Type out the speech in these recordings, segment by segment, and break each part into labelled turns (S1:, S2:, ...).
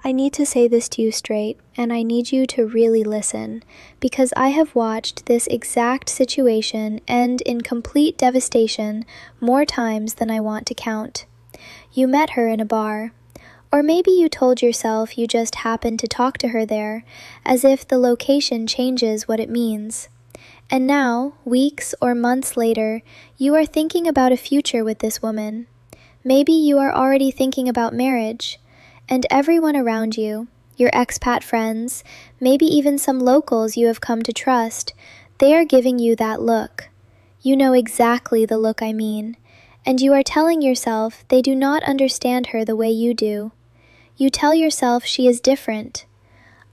S1: I need to say this to you straight, and I need you to really listen, because I have watched this exact situation end in complete devastation more times than I want to count. You met her in a bar. Or maybe you told yourself you just happened to talk to her there, as if the location changes what it means. And now, weeks or months later, you are thinking about a future with this woman. Maybe you are already thinking about marriage. And everyone around you, your expat friends, maybe even some locals you have come to trust, they are giving you that look. You know exactly the look I mean. And you are telling yourself they do not understand her the way you do. You tell yourself she is different.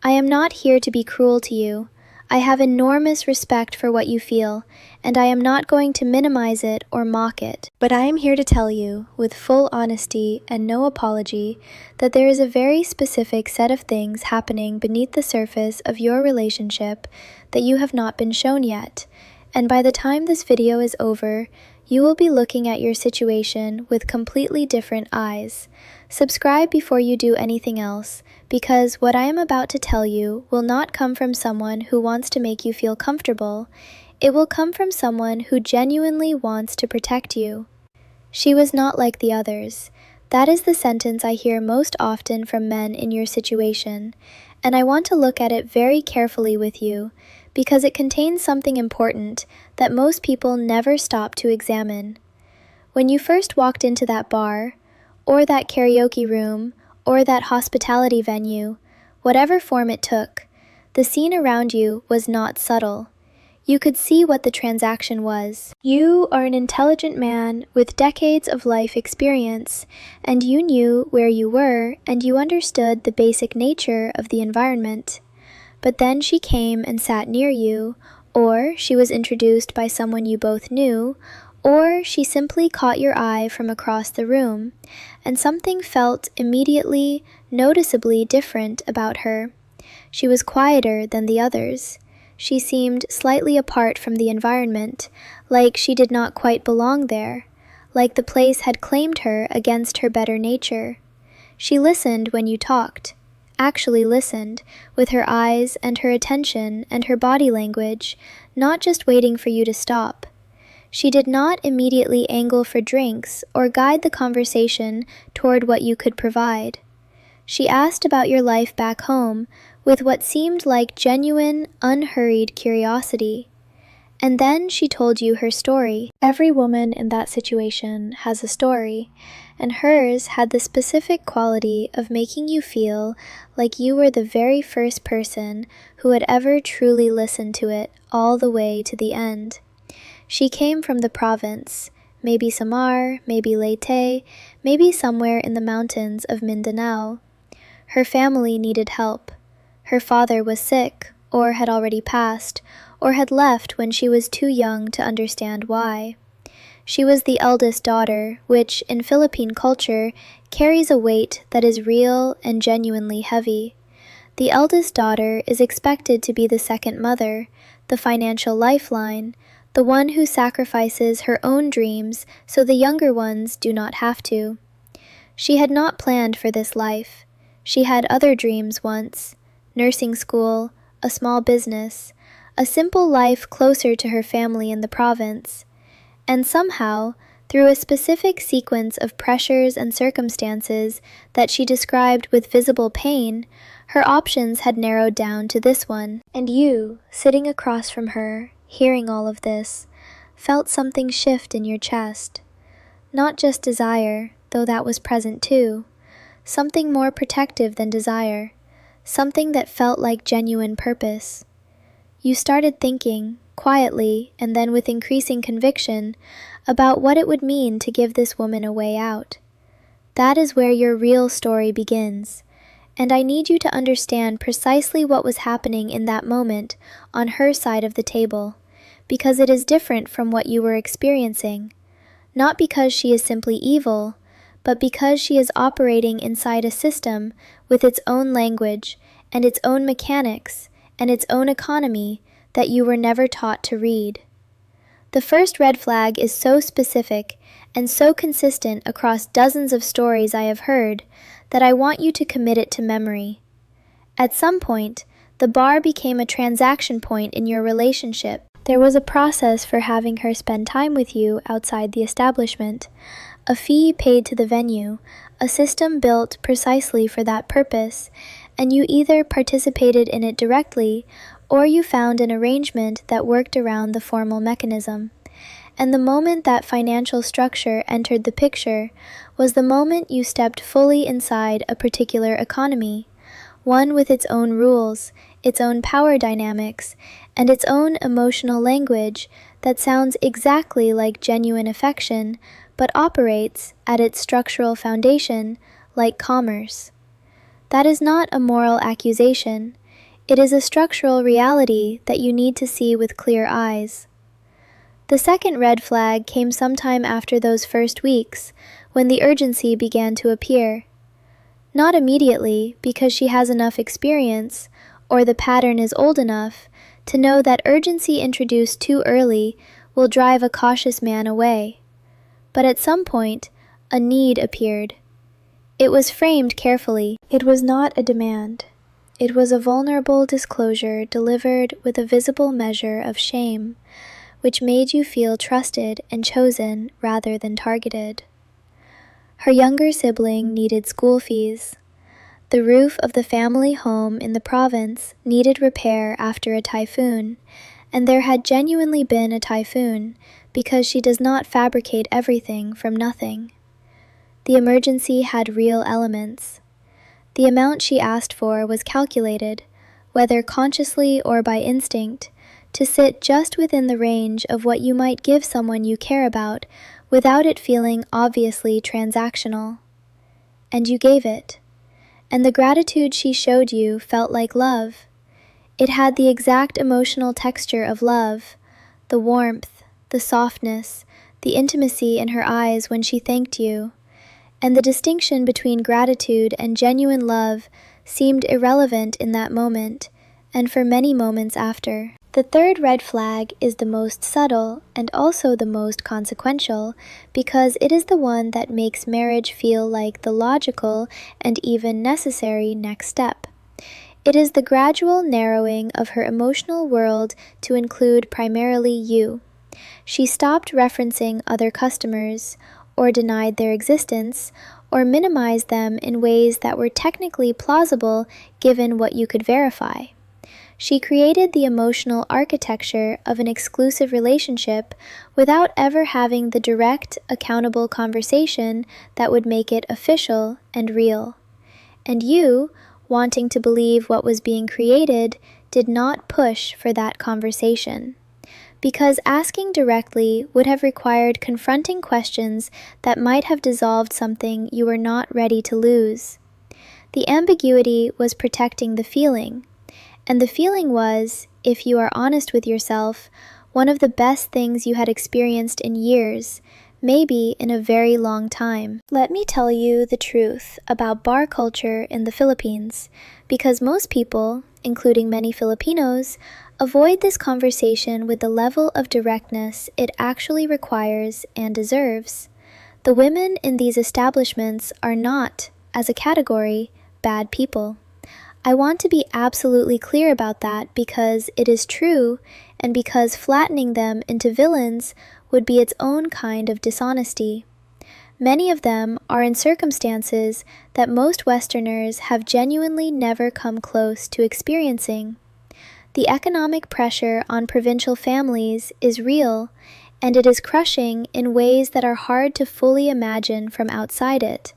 S1: I am not here to be cruel to you. I have enormous respect for what you feel, and I am not going to minimize it or mock it. But I am here to tell you, with full honesty and no apology, that there is a very specific set of things happening beneath the surface of your relationship that you have not been shown yet. And by the time this video is over, you will be looking at your situation with completely different eyes. Subscribe before you do anything else, because what I am about to tell you will not come from someone who wants to make you feel comfortable. It will come from someone who genuinely wants to protect you. She was not like the others. That is the sentence I hear most often from men in your situation, and I want to look at it very carefully with you, because it contains something important that most people never stop to examine. When you first walked into that bar, or that karaoke room, or that hospitality venue, whatever form it took, the scene around you was not subtle. You could see what the transaction was. You are an intelligent man with decades of life experience, and you knew where you were, and you understood the basic nature of the environment. But then she came and sat near you, or she was introduced by someone you both knew, or she simply caught your eye from across the room, and something felt immediately, noticeably different about her. She was quieter than the others. She seemed slightly apart from the environment, like she did not quite belong there, like the place had claimed her against her better nature. She listened when you talked, actually listened, with her eyes and her attention and her body language, not just waiting for you to stop. She did not immediately angle for drinks or guide the conversation toward what you could provide. She asked about your life back home with what seemed like genuine, unhurried curiosity. And then she told you her story. Every woman in that situation has a story, and hers had the specific quality of making you feel like you were the very first person who had ever truly listened to it all the way to the end. She came from the province, maybe Samar, maybe Leyte, maybe somewhere in the mountains of Mindanao. Her family needed help. Her father was sick, or had already passed, or had left when she was too young to understand why. She was the eldest daughter, which, in Philippine culture, carries a weight that is real and genuinely heavy. The eldest daughter is expected to be the second mother, the financial lifeline, the one who sacrifices her own dreams so the younger ones do not have to. She had not planned for this life. She had other dreams once: nursing school, a small business, a simple life closer to her family in the province. And somehow, through a specific sequence of pressures and circumstances that she described with visible pain, her options had narrowed down to this one. And you, sitting across from her, hearing all of this, felt something shift in your chest. Not just desire, though that was present too. Something more protective than desire. Something that felt like genuine purpose. You started thinking, quietly and then with increasing conviction, about what it would mean to give this woman a way out. That is where your real story begins. And I need you to understand precisely what was happening in that moment on her side of the table, because it is different from what you were experiencing. Not because she is simply evil, but because she is operating inside a system with its own language and its own mechanics and its own economy that you were never taught to read. The first red flag is so specific and so consistent across dozens of stories I have heard that I want you to commit it to memory. At some point, the bar became a transaction point in your relationship. There was a process for having her spend time with you outside the establishment, a fee paid to the venue, a system built precisely for that purpose, and you either participated in it directly or you found an arrangement that worked around the formal mechanism. And the moment that financial structure entered the picture was the moment you stepped fully inside a particular economy, one with its own rules, its own power dynamics, and its own emotional language that sounds exactly like genuine affection, but operates, at its structural foundation, like commerce. That is not a moral accusation. It is a structural reality that you need to see with clear eyes. The second red flag came sometime after those first weeks, when the urgency began to appear. Not immediately, because she has enough experience, or the pattern is old enough, to know that urgency introduced too early will drive a cautious man away. But at some point, a need appeared. It was framed carefully. It was not a demand. It was a vulnerable disclosure delivered with a visible measure of shame, which made you feel trusted and chosen rather than targeted. Her younger sibling needed school fees. The roof of the family home in the province needed repair after a typhoon, and there had genuinely been a typhoon, because she does not fabricate everything from nothing. The emergency had real elements. The amount she asked for was calculated, whether consciously or by instinct, to sit just within the range of what you might give someone you care about without it feeling obviously transactional. And you gave it. And the gratitude she showed you felt like love. It had the exact emotional texture of love, the warmth, the softness, the intimacy in her eyes when she thanked you. And the distinction between gratitude and genuine love seemed irrelevant in that moment, and for many moments after. The third red flag is the most subtle and also the most consequential, because it is the one that makes marriage feel like the logical and even necessary next step. It is the gradual narrowing of her emotional world to include primarily you. She stopped referencing other customers, or denied their existence, or minimized them in ways that were technically plausible given what you could verify. She created the emotional architecture of an exclusive relationship without ever having the direct, accountable conversation that would make it official and real. And you, wanting to believe what was being created, did not push for that conversation. Because asking directly would have required confronting questions that might have dissolved something you were not ready to lose. The ambiguity was protecting the feeling. And the feeling was, if you are honest with yourself, one of the best things you had experienced in years, maybe in a very long time. Let me tell you the truth about bar culture in the Philippines, because most people, including many Filipinos, avoid this conversation with the level of directness it actually requires and deserves. The women in these establishments are not, as a category, bad people. I want to be absolutely clear about that because it is true, and because flattening them into villains would be its own kind of dishonesty. Many of them are in circumstances that most Westerners have genuinely never come close to experiencing. The economic pressure on provincial families is real, and it is crushing in ways that are hard to fully imagine from outside it.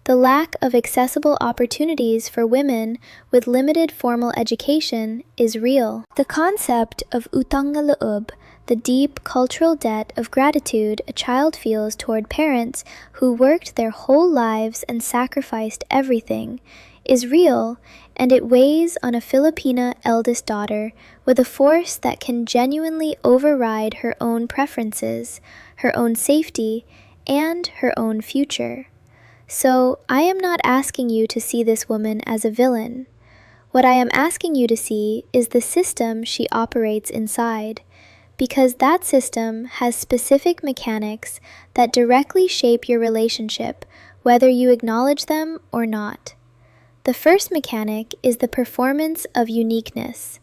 S1: The lack of accessible opportunities for women with limited formal education is real. The concept of utang na loob, the deep cultural debt of gratitude a child feels toward parents who worked their whole lives and sacrificed everything, is real, and it weighs on a Filipina eldest daughter with a force that can genuinely override her own preferences, her own safety, and her own future. So, I am not asking you to see this woman as a villain. What I am asking you to see is the system she operates inside, because that system has specific mechanics that directly shape your relationship, whether you acknowledge them or not. The first mechanic is the performance of uniqueness.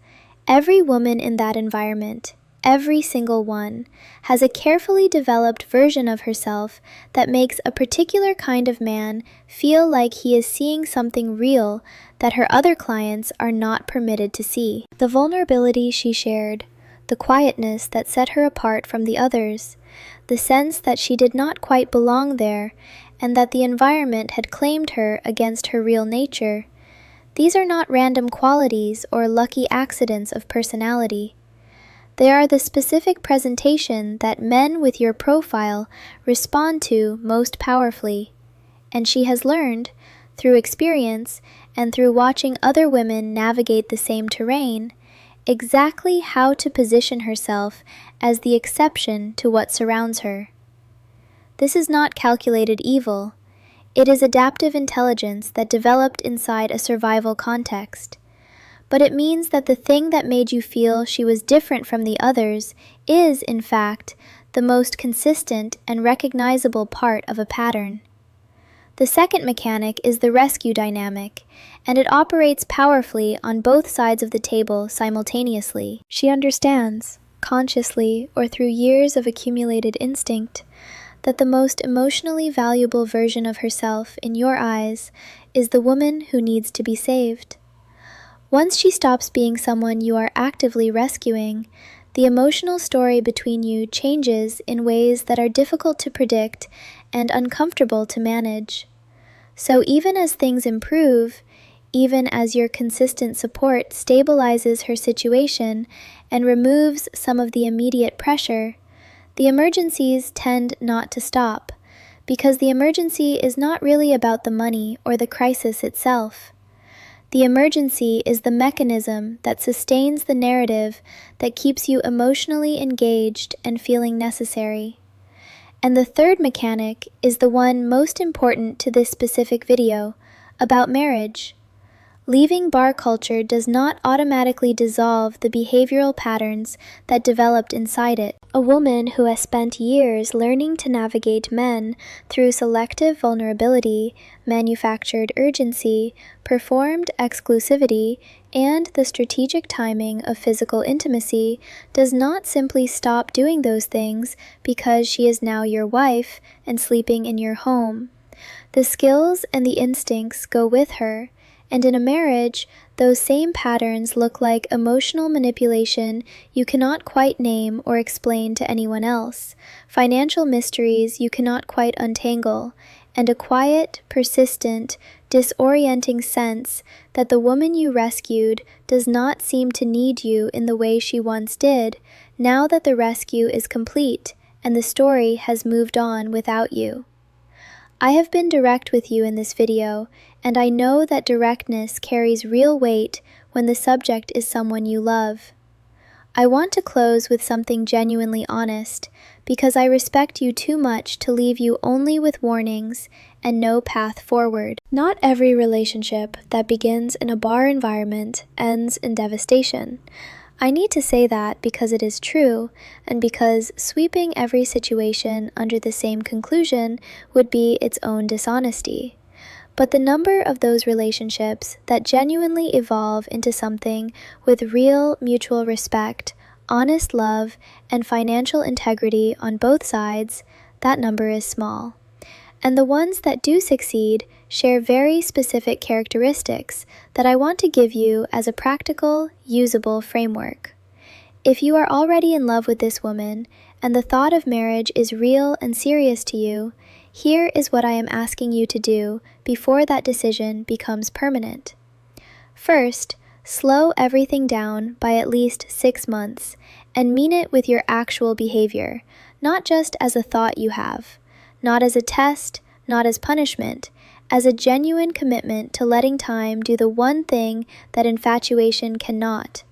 S1: Every woman in that environment, every single one, has a carefully developed version of herself that makes a particular kind of man feel like he is seeing something real that her other clients are not permitted to see. The vulnerability she shared, the quietness that set her apart from the others, the sense that she did not quite belong there, and that the environment had claimed her against her real nature. These are not random qualities or lucky accidents of personality. They are the specific presentation that men with your profile respond to most powerfully. And she has learned, through experience and through watching other women navigate the same terrain, exactly how to position herself as the exception to what surrounds her. This is not calculated evil. It is adaptive intelligence that developed inside a survival context. But it means that the thing that made you feel she was different from the others is, in fact, the most consistent and recognizable part of a pattern. The second mechanic is the rescue dynamic, and it operates powerfully on both sides of the table simultaneously. She understands, consciously or through years of accumulated instinct, that the most emotionally valuable version of herself in your eyes is the woman who needs to be saved. Once she stops being someone you are actively rescuing, the emotional story between you changes in ways that are difficult to predict and uncomfortable to manage. So even as things improve, even as your consistent support stabilizes her situation and removes some of the immediate pressure, the emergencies tend not to stop, because the emergency is not really about the money or the crisis itself. The emergency is the mechanism that sustains the narrative that keeps you emotionally engaged and feeling necessary. And the third mechanic is the one most important to this specific video, about marriage. Leaving bar culture does not automatically dissolve the behavioral patterns that developed inside it. A woman who has spent years learning to navigate men through selective vulnerability, manufactured urgency, performed exclusivity, and the strategic timing of physical intimacy does not simply stop doing those things because she is now your wife and sleeping in your home. The skills and the instincts go with her. And in a marriage, those same patterns look like emotional manipulation you cannot quite name or explain to anyone else, financial mysteries you cannot quite untangle, and a quiet, persistent, disorienting sense that the woman you rescued does not seem to need you in the way she once did, now that the rescue is complete and the story has moved on without you. I have been direct with you in this video, and I know that directness carries real weight when the subject is someone you love. I want to close with something genuinely honest, because I respect you too much to leave you only with warnings and no path forward. Not every relationship that begins in a bar environment ends in devastation. I need to say that because it is true, and because sweeping every situation under the same conclusion would be its own dishonesty. But the number of those relationships that genuinely evolve into something with real mutual respect, honest love, and financial integrity on both sides, that number is small. And the ones that do succeed share very specific characteristics that I want to give you as a practical, usable framework. If you are already in love with this woman, and the thought of marriage is real and serious to you, here is what I am asking you to do before that decision becomes permanent. First, slow everything down by at least 6 months, and mean it with your actual behavior, not just as a thought you have, not as a test, not as punishment, as a genuine commitment to letting time do the one thing that infatuation cannot: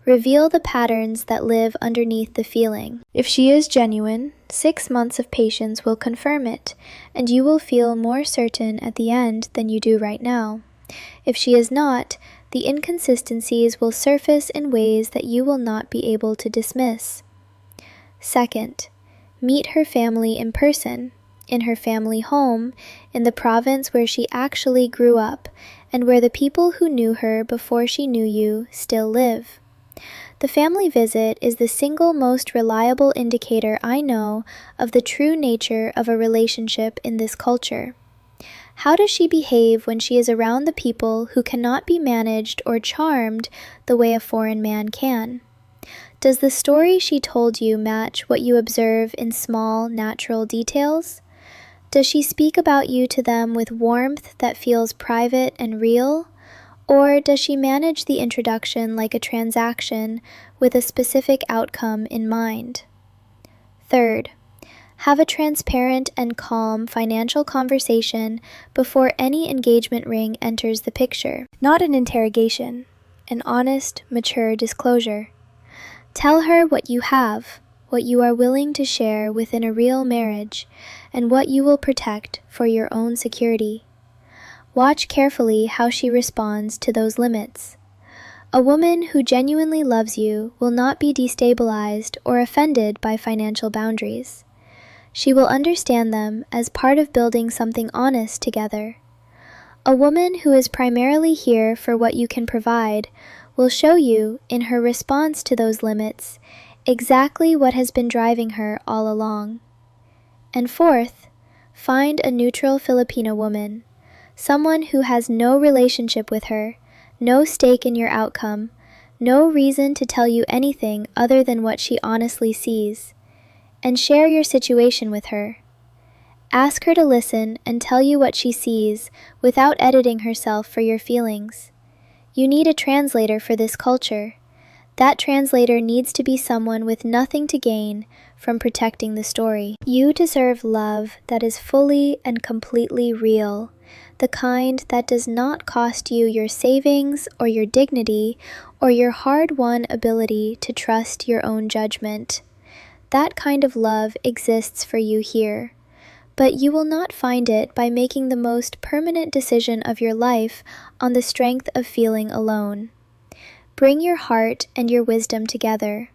S1: reveal the patterns that live underneath the feeling. If she is genuine, 6 months of patience will confirm it, and you will feel more certain at the end than you do right now. If she is not, the inconsistencies will surface in ways that you will not be able to dismiss. Second, meet her family in person. in her family home, in the province where she actually grew up, and where the people who knew her before she knew you still live. The family visit is the single most reliable indicator I know of the true nature of a relationship in this culture. How does she behave when she is around the people who cannot be managed or charmed the way a foreign man can? Does the story she told you match what you observe in small, natural details? Does she speak about you to them with warmth that feels private and real? Or does she manage the introduction like a transaction with a specific outcome in mind? Third, have a transparent and calm financial conversation before any engagement ring enters the picture. Not an interrogation, an honest, mature disclosure. Tell her what you have, what you are willing to share within a real marriage, and what you will protect for your own security. Watch carefully how she responds to those limits. A woman who genuinely loves you will not be destabilized or offended by financial boundaries. She will understand them as part of building something honest together. A woman who is primarily here for what you can provide will show you, in her response to those limits, exactly what has been driving her all along. And fourth, find a neutral Filipina woman, someone who has no relationship with her, no stake in your outcome, no reason to tell you anything other than what she honestly sees, and share your situation with her. Ask her to listen and tell you what she sees without editing herself for your feelings. You need a translator for this culture. That translator needs to be someone with nothing to gain from protecting the story. You deserve love that is fully and completely real, the kind that does not cost you your savings or your dignity or your hard-won ability to trust your own judgment. That kind of love exists for you here, but you will not find it by making the most permanent decision of your life on the strength of feeling alone. Bring your heart and your wisdom together.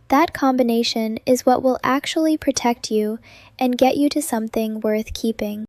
S1: That combination is what will actually protect you and get you to something worth keeping.